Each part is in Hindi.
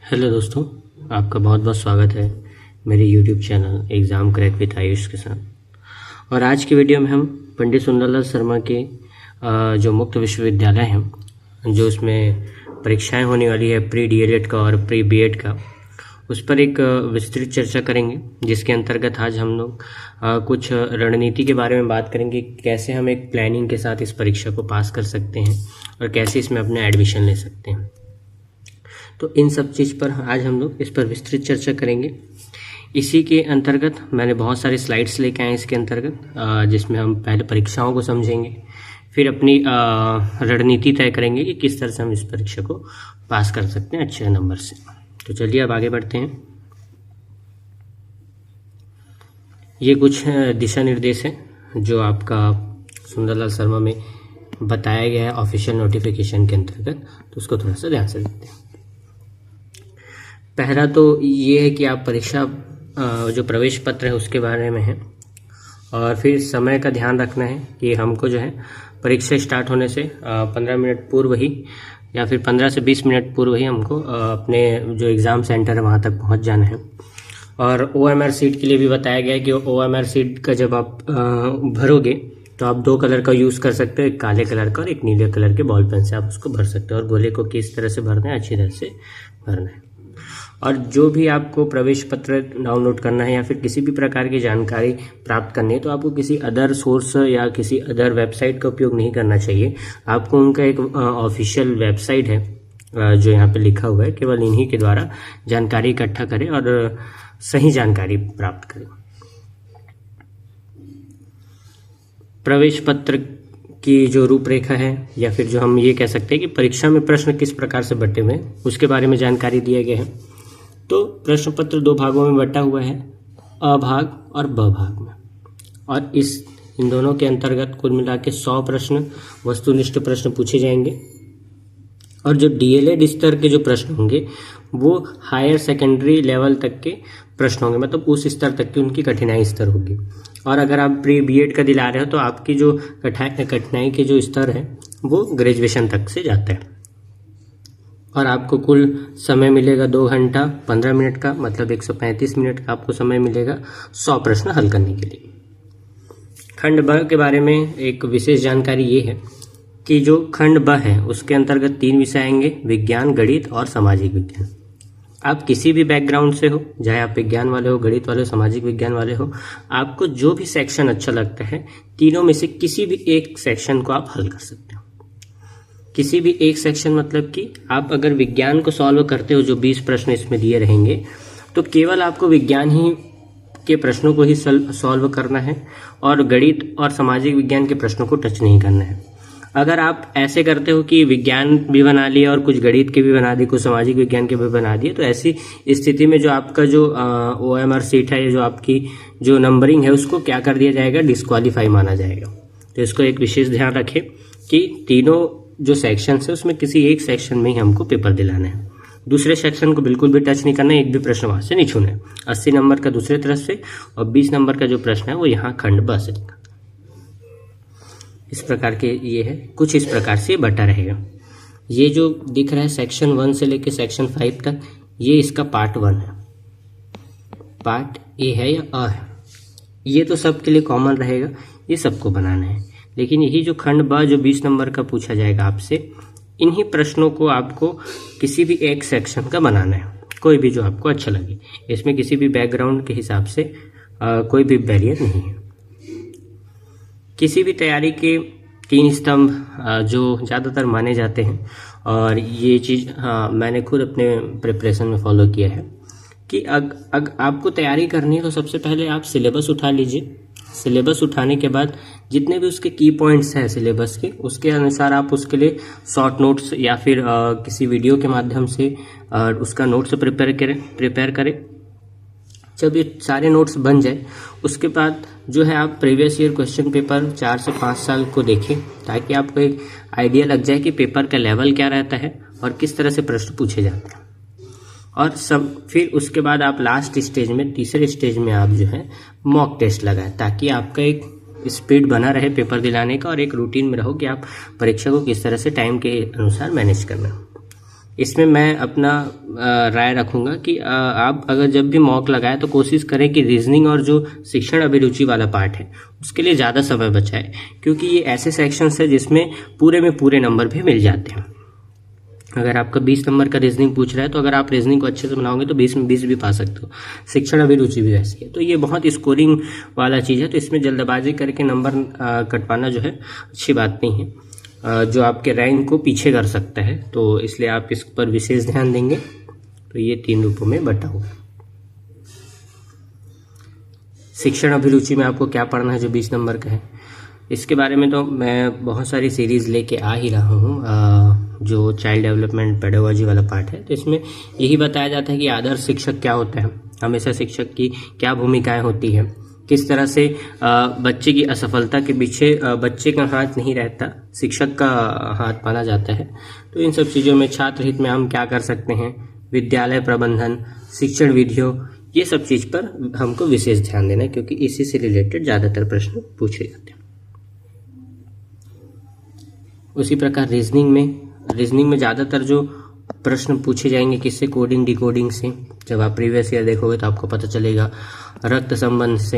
हेलो दोस्तों, आपका बहुत बहुत स्वागत है मेरे YouTube channel exam crack with Ayush के साथ। और आज की वीडियो में हम पंडित सुंदरलाल शर्मा के जो मुक्त विश्वविद्यालय हैं, जो उसमें परीक्षाएं होने वाली है प्री डीएलएड का और प्री बीएड का, उस पर एक विस्तृत चर्चा करेंगे, जिसके अंतर्गत आज हम लोग कुछ रणनीति के बारे में बात करेंगे। कैसे हम एक प्लानिंग के साथ इस परीक्षा को पास कर सकते हैं और कैसे इसमें अपना एडमिशन ले सकते हैं। तो इन सब चीज़ पर आज हम लोग इस पर विस्तृत चर्चा करेंगे। इसी के अंतर्गत मैंने बहुत सारे स्लाइड्स लेके आए इसके अंतर्गत, जिसमें हम पहले परीक्षाओं को समझेंगे, फिर अपनी रणनीति तय करेंगे कि किस तरह से हम इस परीक्षा को पास कर सकते हैं अच्छे नंबर से। तो चलिए अब आगे बढ़ते हैं। ये कुछ दिशा निर्देश हैं जो आपका सुंदरलाल शर्मा में बताया गया है ऑफिशियल नोटिफिकेशन के अंतर्गत, तो उसको थोड़ा सा ध्यान से देखते हैं। पहला तो ये है कि आप परीक्षा जो प्रवेश पत्र है उसके बारे में है, और फिर समय का ध्यान रखना है कि हमको जो है परीक्षा स्टार्ट होने से 15 मिनट पूर्व ही या फिर 15 से 20 मिनट पूर्व ही हमको अपने जो एग्ज़ाम सेंटर है वहाँ तक पहुँच जाना है। और OMR सीट के लिए भी बताया गया है कि OMR सीट का जब आप भरोगे तो आप 2 कलर का यूज़ कर सकते हो, एक काले कलर का और एक नीले कलर के बॉल पेन से आप उसको भर सकते हो। और गोले को किस तरह से भरना है, अच्छी तरह से भरना है। और जो भी आपको प्रवेश पत्र डाउनलोड करना है या फिर किसी भी प्रकार की जानकारी प्राप्त करनी है, तो आपको किसी अदर सोर्स या किसी अदर वेबसाइट का उपयोग नहीं करना चाहिए। आपको उनका एक ऑफिशियल वेबसाइट है जो यहाँ पे लिखा हुआ है, केवल इन्हीं के द्वारा जानकारी इकट्ठा करें और सही जानकारी प्राप्त करें। प्रवेश पत्र की जो रूपरेखा है, या फिर जो हम ये कह सकते हैं कि परीक्षा में प्रश्न किस प्रकार से बटे हुए हैं, उसके बारे में जानकारी दिया गया है। तो प्रश्न पत्र 2 भागों में बटा हुआ है, अ भाग और ब भाग में। और इन दोनों के अंतर्गत कुल मिला के 100 प्रश्न वस्तुनिष्ठ प्रश्न पूछे जाएंगे। और जो डीएलएड स्तर के जो प्रश्न होंगे वो हायर सेकेंडरी लेवल तक के प्रश्न होंगे, मतलब उस स्तर तक की उनकी कठिनाई स्तर होगी। और अगर आप प्री बीएड का दिला रहे हो तो आपकी जो कठिनाई के जो स्तर है वो ग्रेजुएशन तक से जाता है। और आपको कुल समय मिलेगा 2 घंटा 15 मिनट का, मतलब 135 मिनट का आपको समय मिलेगा 100 प्रश्न हल करने के लिए। खंड ब के बारे में एक विशेष जानकारी ये है कि जो खंड ब है उसके अंतर्गत 3 विषय आएंगे, विज्ञान, गणित और सामाजिक विज्ञान। आप किसी भी बैकग्राउंड से हो, चाहे आप विज्ञान वाले हो, गणित वाले हो, सामाजिक विज्ञान वाले हो, आपको जो भी सेक्शन अच्छा लगता है, तीनों में से किसी भी एक सेक्शन को आप हल कर सकते हो। किसी भी एक सेक्शन मतलब कि आप अगर विज्ञान को सॉल्व करते हो, जो 20 प्रश्न इसमें दिए रहेंगे, तो केवल आपको विज्ञान ही के प्रश्नों को ही सॉल्व करना है और गणित और सामाजिक विज्ञान के प्रश्नों को टच नहीं करना है। अगर आप ऐसे करते हो कि विज्ञान भी बना लिया और कुछ गणित के भी बना दिए, कुछ सामाजिक विज्ञान के भी बना दिए, तो ऐसी स्थिति में जो आपका जो OMR सीट है, जो आपकी जो नंबरिंग है, उसको क्या कर दिया जाएगा, डिस्क्वालीफाई माना जाएगा। तो इसको एक विशेष ध्यान रखें कि तीनों जो सेक्शन है उसमें किसी एक सेक्शन में ही हमको पेपर दिलाना है, दूसरे सेक्शन को बिल्कुल भी टच नहीं करना है, एक भी प्रश्न वहाँ से नहीं छूना है। 80 नंबर का दूसरे तरफ से और 20 नंबर का जो प्रश्न है वो यहाँ खंड ब से। इस प्रकार के ये है, कुछ इस प्रकार से बटा रहेगा। ये जो दिख रहा है सेक्शन 1 से लेके सेक्शन 5 तक, ये इसका पार्ट 1 है। पार्ट ए है या अ है, ये तो सबके लिए कॉमन रहेगा, ये सबको बनाना है। लेकिन यही जो खंड ब जो 20 नंबर का पूछा जाएगा आपसे, इन्हीं प्रश्नों को आपको किसी भी एक सेक्शन का बनाना है, कोई भी जो आपको अच्छा लगे। इसमें किसी भी बैकग्राउंड के हिसाब से कोई भी बैरियर नहीं है। किसी भी तैयारी के 3 स्तंभ जो ज़्यादातर माने जाते हैं, और ये चीज़ मैंने खुद अपने प्रिपरेशन में फॉलो किया है कि आपको तैयारी करनी है तो सबसे पहले आप सिलेबस उठा लीजिए। सिलेबस उठाने के बाद जितने भी उसके की पॉइंट्स हैं सिलेबस के, उसके अनुसार आप उसके लिए शॉर्ट नोट्स या फिर किसी वीडियो के माध्यम से उसका नोट्स प्रिपेयर करें। जब ये सारे नोट्स बन जाए उसके बाद जो है आप प्रीवियस ईयर क्वेश्चन पेपर 4 से 5 साल को देखें, ताकि आपको एक आइडिया लग जाए कि पेपर का लेवल क्या रहता है और किस तरह से प्रश्न पूछे जाते हैं। और फिर उसके बाद आप लास्ट स्टेज में, तीसरे स्टेज में आप जो है मॉक टेस्ट लगाएं, ताकि आपका एक स्पीड बना रहे पेपर दिलाने का और एक रूटीन में रहो कि आप परीक्षा को किस तरह से टाइम के अनुसार मैनेज करना। इसमें मैं अपना राय रखूंगा कि आप अगर जब भी मॉक लगाए तो कोशिश करें कि रीजनिंग और जो शिक्षण अभिरुचि वाला पार्ट है उसके लिए ज़्यादा समय बचाए, क्योंकि ये ऐसे सेक्शंस है जिसमें पूरे में पूरे नंबर भी मिल जाते हैं। अगर आपका 20 नंबर का रीजनिंग पूछ रहा है तो अगर आप रीजनिंग को अच्छे से बनाओगे तो 20 में 20 भी पा सकते हो। शिक्षण अभिरुचि भी वैसी है, तो ये बहुत स्कोरिंग वाला चीज़ है, तो इसमें जल्दबाजी करके नंबर कटवाना जो है अच्छी बात नहीं है, जो आपके रैंक को पीछे कर सकता है। तो इसलिए आप इस पर विशेष ध्यान देंगे। तो ये 3 रूपों में बटा हुआ। शिक्षण अभिरुचि में आपको क्या पढ़ना है जो 20 नंबर का है, इसके बारे में तो मैं बहुत सारी सीरीज़ लेके आ ही रहा हूँ। जो चाइल्ड डेवलपमेंट पेडागोजी वाला पार्ट है, तो इसमें यही बताया जाता है कि आदर्श शिक्षक क्या होता है, हमेशा शिक्षक की क्या भूमिकाएं होती है, किस तरह से बच्चे की असफलता के पीछे बच्चे का हाथ नहीं रहता, शिक्षक का हाथ माना जाता है। तो इन सब चीज़ों में छात्र हित में हम क्या कर सकते हैं, विद्यालय प्रबंधन, शिक्षण विधियों, ये सब चीज़ पर हमको विशेष ध्यान देना है, क्योंकि इसी से रिलेटेड ज़्यादातर प्रश्न पूछे जाते हैं। उसी प्रकार रीजनिंग में ज़्यादातर जो प्रश्न पूछे जाएंगे किससे, कोडिंग डिकोडिंग से। जब आप प्रीवियस ईयर देखोगे तो आपको पता चलेगा। रक्त संबंध से,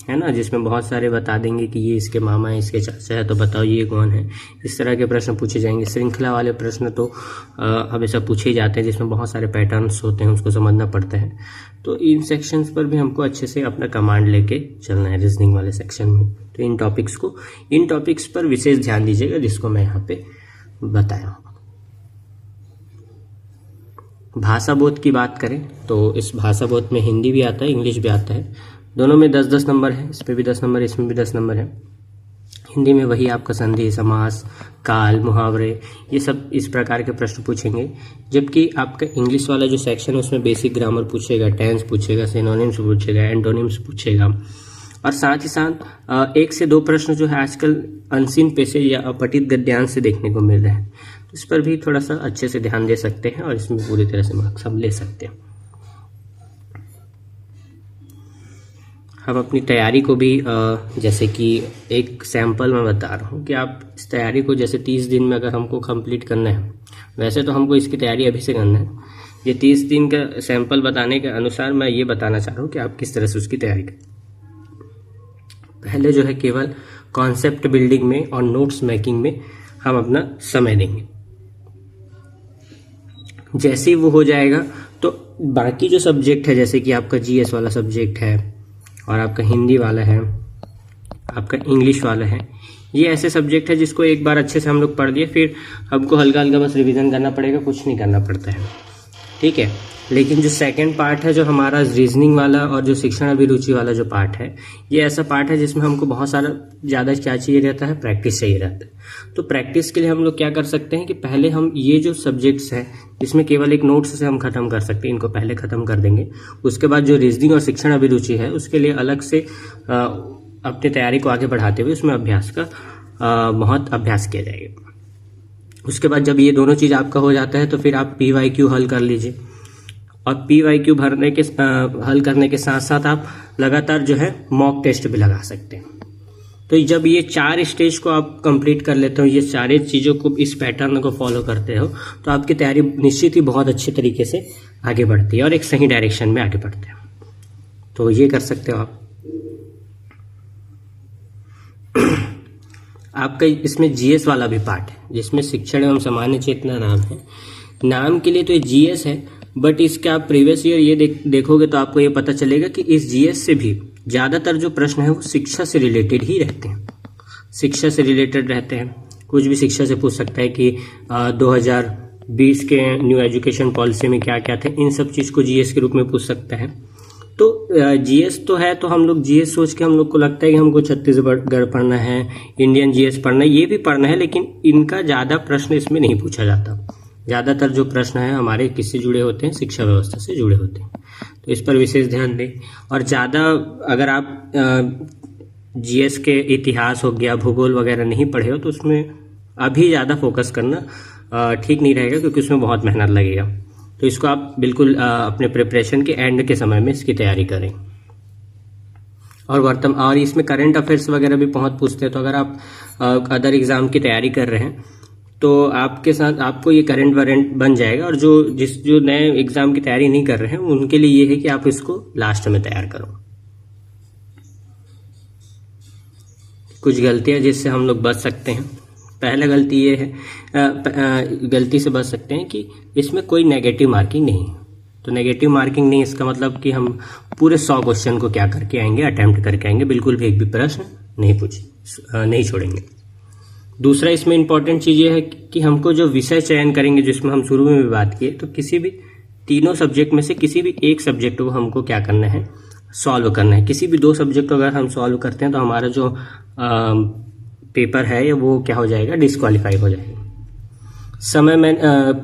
है ना, जिसमें बहुत सारे बता देंगे कि ये इसके मामा है, इसके चाचा है, तो बताओ ये कौन है। इस तरह के प्रश्न पूछे जाएंगे। श्रृंखला वाले प्रश्न तो हमेशा पूछे ही जाते हैं, जिसमें बहुत सारे पैटर्न्स होते हैं, उसको समझना पड़ता है। तो इन सेक्शंस पर भी हमको अच्छे से अपना कमांड लेके चलना है रीजनिंग वाले सेक्शन में। तो इन टॉपिक्स पर विशेष ध्यान दीजिएगा, जिसको मैं यहाँ पे बताया हूँ। भाषा बोध की बात करें तो इस भाषा बोध में हिंदी भी आता है, इंग्लिश भी आता है। दोनों में 10-10 नंबर है, इस पे भी 10 नंबर, इसमें भी 10 नंबर है। हिंदी में वही आपका संधि, समास, काल, मुहावरे, ये सब इस प्रकार के प्रश्न पूछेंगे। जबकि आपका इंग्लिश वाला जो सेक्शन है उसमें बेसिक ग्रामर पूछेगा, टेंस पूछेगा, सिनोनिम्स पूछेगा, एंटोनिम्स पूछेगा। और साथ ही साथ 1 से 2 प्रश्न जो है आजकल अनसीन पैसेज या अपठित गद्यांश से देखने को मिल रहे हैं, तो इस पर भी थोड़ा सा अच्छे से ध्यान दे सकते हैं और इसमें पूरी तरह से मार्क्स हम ले सकते हैं। हम अपनी तैयारी को भी जैसे कि एक सैंपल मैं बता रहा हूँ कि आप इस तैयारी को जैसे 30 दिन में अगर हमको कंप्लीट करना है, वैसे तो हमको इसकी तैयारी अभी से करना है। ये 30 दिन का सैंपल बताने के अनुसार मैं ये बताना चाह रहा हूँ कि आप किस तरह से उसकी तैयारी करें। पहले जो है केवल कॉन्सेप्ट बिल्डिंग में और नोट्स मेकिंग में हम अपना समय देंगे। जैसे ही वो हो जाएगा तो बाकी जो सब्जेक्ट है, जैसे कि आपका जीएस वाला सब्जेक्ट है और आपका हिंदी वाला है, आपका इंग्लिश वाला है, ये ऐसे सब्जेक्ट है जिसको एक बार अच्छे से हम लोग पढ़ दिए, फिर हमको हल्का हल्का बस रिवीजन करना पड़ेगा, कुछ नहीं करना पड़ता है, ठीक है। लेकिन जो सेकंड पार्ट है, जो हमारा रीजनिंग वाला और जो शिक्षण अभिरुचि वाला जो पार्ट है, ये ऐसा पार्ट है जिसमें हमको बहुत सारा ज़्यादा क्या चाहिए रहता है, प्रैक्टिस चाहिए रहता है। तो प्रैक्टिस के लिए हम लोग क्या कर सकते हैं कि पहले हम ये जो सब्जेक्ट्स हैं जिसमें केवल एक नोट्स से हम खत्म कर सकते हैं, इनको पहले खत्म कर देंगे। उसके बाद जो रीजनिंग और शिक्षण अभिरुचि है उसके लिए अलग से अपनी तैयारी को आगे बढ़ाते हुए उसमें अभ्यास का बहुत अभ्यास किया जाएगा। उसके बाद जब ये दोनों चीज़ आपका हो जाता है तो फिर आप PYQ हल कर लीजिए, और PYQ हल करने के साथ साथ आप लगातार जो है मॉक टेस्ट भी लगा सकते हैं। तो जब ये 4 स्टेज को आप कंप्लीट कर लेते हो, ये सारे चीज़ों को, इस पैटर्न को फॉलो करते हो, तो आपकी तैयारी निश्चित ही बहुत अच्छे तरीके से आगे बढ़ती है और एक सही डायरेक्शन में आगे बढ़ते हैं। तो ये कर सकते हो आप। आपका इसमें जीएस वाला भी पार्ट है जिसमें शिक्षण एवं सामान्य चेतना नाम है। नाम के लिए तो ये जीएस है, बट इसके आप प्रीवियस ईयर ये देखोगे तो आपको ये पता चलेगा कि इस जीएस से भी ज़्यादातर जो प्रश्न है वो शिक्षा से रिलेटेड ही रहते हैं। शिक्षा से रिलेटेड रहते हैं, कुछ भी शिक्षा से पूछ सकता है कि 2020 के न्यू एजुकेशन पॉलिसी में क्या क्या थे, इन सब चीज़ को जीएस के रूप में पूछ सकता है। तो जीएस तो है, तो हम लोग जीएस सोच के हम लोग को लगता है कि हमको छत्तीसगढ़ पढ़ना है, इंडियन जीएस पढ़ना है, ये भी पढ़ना है, लेकिन इनका ज़्यादा प्रश्न इसमें नहीं पूछा जाता। ज़्यादातर जो प्रश्न है हमारे किससे जुड़े होते हैं, शिक्षा व्यवस्था से जुड़े होते हैं। तो इस पर विशेष ध्यान दें। और ज़्यादा अगर आप जीएस के इतिहास हो गया, भूगोल वगैरह नहीं पढ़े हो तो उसमें अभी ज़्यादा फोकस करना ठीक नहीं रहेगा, क्योंकि उसमें बहुत मेहनत लगेगा। तो इसको आप बिल्कुल अपने प्रिपरेशन के एंड के समय में इसकी तैयारी करें। और इसमें करंट अफेयर्स वगैरह भी बहुत पूछते हैं। तो अगर आप अदर एग्ज़ाम की तैयारी कर रहे हैं तो आपके साथ आपको ये करंट वारंट बन जाएगा। और जो नए एग्जाम की तैयारी नहीं कर रहे हैं उनके लिए ये है कि आप इसको लास्ट में तैयार करो। कुछ गलतियां जिससे हम लोग बच सकते हैं। पहला गलती ये है, गलती से बच सकते हैं कि इसमें कोई नेगेटिव मार्किंग नहीं है। तो नेगेटिव मार्किंग नहीं, इसका मतलब कि हम पूरे 100 क्वेश्चन को क्या करके आएंगे, अटेम्प्ट करके आएंगे, बिल्कुल भी एक भी प्रश्न नहीं छोड़ेंगे। दूसरा इसमें इंपॉर्टेंट चीज़ ये है कि हमको जो विषय चयन करेंगे, जिसमें हम शुरू में भी बात किए, तो किसी भी तीनों सब्जेक्ट में से किसी भी एक सब्जेक्ट को हमको क्या करना है, सॉल्व करना है। किसी भी 2 सब्जेक्ट को अगर हम सॉल्व करते हैं तो हमारा जो पेपर है वो क्या हो जाएगा, डिस्क्वालीफाई हो जाएगा।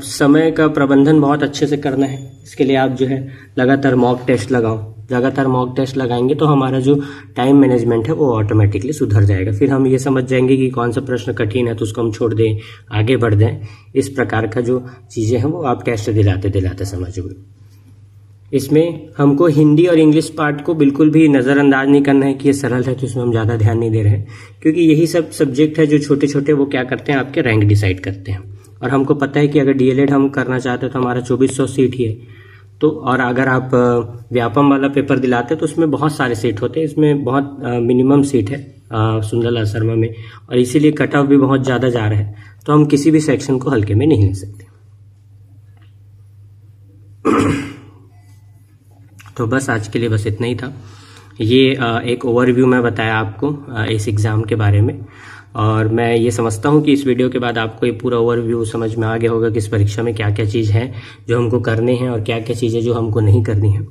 समय का प्रबंधन बहुत अच्छे से करना है। इसके लिए आप जो है लगातार मॉक टेस्ट लगाओ। लगातार मॉक टेस्ट लगाएंगे तो हमारा जो टाइम मैनेजमेंट है वो ऑटोमेटिकली सुधर जाएगा। फिर हम ये समझ जाएंगे कि कौन सा प्रश्न कठिन है तो उसको हम छोड़ दें, आगे बढ़ जाएं। इस प्रकार का जो चीज़ें हैं वो आप टेस्ट दिलाते समझोगे। इसमें हमको हिंदी और इंग्लिश पार्ट को बिल्कुल भी नज़रअंदाज नहीं करना है कि ये सरल है तो इसमें हम ज़्यादा ध्यान नहीं दे रहे हैं, क्योंकि यही सब सब्जेक्ट है जो छोटे छोटे वो क्या करते हैं, आपके रैंक डिसाइड करते हैं। और हमको पता है कि अगर डीएलएड हम करना चाहते हैं तो हमारा 2400 सीट ही है। तो और अगर आप व्यापम वाला पेपर दिलाते हैं तो उसमें बहुत सारे सीट होते हैं, इसमें बहुत मिनिमम सीट है सुंदरलाल शर्मा में, और इसीलिए कट ऑफ भी बहुत ज़्यादा जा रहा है। तो हम किसी भी सेक्शन को हल्के में नहीं ले सकते। तो बस आज के लिए बस इतना ही था। ये एक ओवरव्यू मैं बताया आपको इस एग्ज़ाम के बारे में, और मैं ये समझता हूँ कि इस वीडियो के बाद आपको ये पूरा ओवरव्यू समझ में आ गया होगा कि इस परीक्षा में क्या क्या चीज़ है जो हमको करने हैं और क्या क्या चीज़ें जो हमको नहीं करनी है।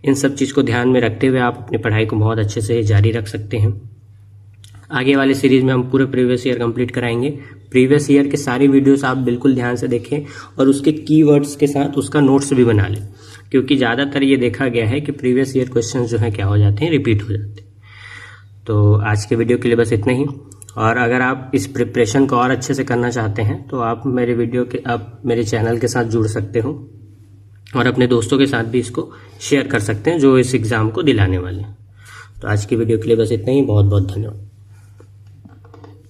इन सब चीज़ को ध्यान में रखते हुए आप अपनी पढ़ाई को बहुत अच्छे से जारी रख सकते हैं। आगे वाले सीरीज़ में हम पूरे प्रीवियस ईयर कंप्लीट कराएंगे। प्रीवियस ईयर के सारी वीडियोस आप बिल्कुल ध्यान से देखें और उसके कीवर्ड्स के साथ उसका नोट्स भी बना लें, क्योंकि ज़्यादातर ये देखा गया है कि प्रीवियस ईयर क्वेश्चन जो है क्या हो जाते हैं, रिपीट हो जाते हैं। तो आज के वीडियो के लिए बस इतना ही। और अगर आप इस प्रिपरेशन को और अच्छे से करना चाहते हैं तो आप मेरे चैनल के साथ जुड़ सकते हो और अपने दोस्तों के साथ भी इसको शेयर कर सकते हैं जो इस एग्ज़ाम को दिलाने वाले हैं। तो आज की वीडियो के लिए बस इतना ही। बहुत बहुत धन्यवाद।